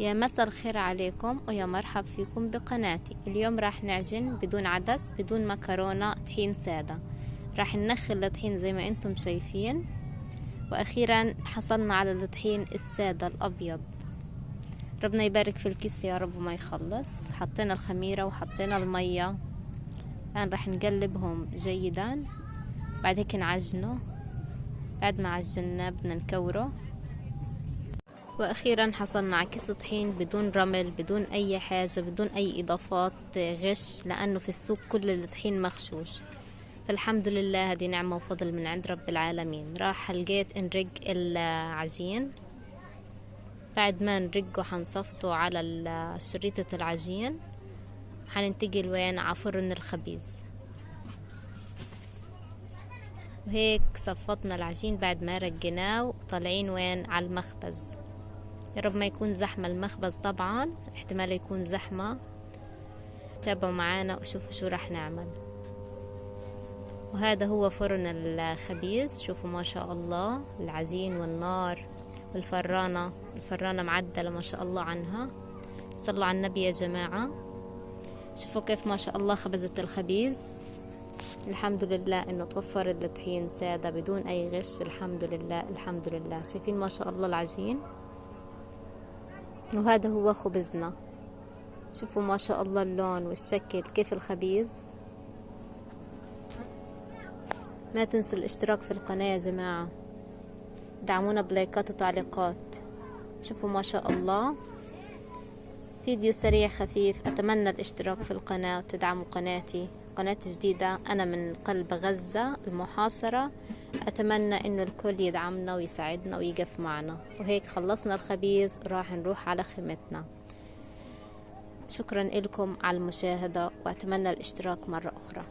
يا مساء الخير عليكم ويا مرحب فيكم بقناتي. اليوم راح نعجن بدون عدس بدون مكرونة طحين سادة. راح ننخل الطحين زي ما انتم شايفين، واخيرا حصلنا على الطحين السادة الابيض. ربنا يبارك في الكيس يا رب وما يخلص. حطينا الخميرة وحطينا المية، الان راح نقلبهم جيدا. بعد هيك نعجنه. بعد ما عجناه بدنا نكوره. واخيرا حصلنا على كيس طحين بدون رمل، بدون اي حاجة، بدون اي اضافات غش، لانه في السوق كل الطحين مغشوش. فالحمد لله، هذه نعمة وفضل من عند رب العالمين. راح لقيت نرق العجين. بعد ما نرقه حنصفطه على شريطة العجين. حننتقل وين على فرن الخبيز. وهيك صفطنا العجين بعد ما رقناه، طالعين وين على المخبز. يا رب ما يكون زحمة المخبز، طبعا احتمال يكون زحمة. تابعوا معانا وشوفوا شو راح نعمل. وهذا هو فرن الخبيز. شوفوا ما شاء الله العجين والنار الفرانة معدلة ما شاء الله عنها. صلوا على النبي يا جماعة. شوفوا كيف ما شاء الله خبزت الخبيز. الحمد لله انه توفر الطحين سادة بدون اي غش. الحمد لله الحمد لله. شايفين ما شاء الله العجين. وهذا هو خبزنا. شوفوا ما شاء الله اللون والشكل كيف الخبيز. ما تنسوا الاشتراك في القناة يا جماعة، دعمونا بلايكات وتعليقات. شوفوا ما شاء الله فيديو سريع خفيف. أتمنى الاشتراك في القناة وتدعموا قناتي. قناة جديدة، أنا من قلب غزة المحاصرة. أتمنى إنه الكل يدعمنا ويساعدنا ويقف معنا. وهيك خلصنا الخبيز وراح نروح على خيمتنا. شكرا لكم على المشاهدة، وأتمنى الاشتراك مرة أخرى.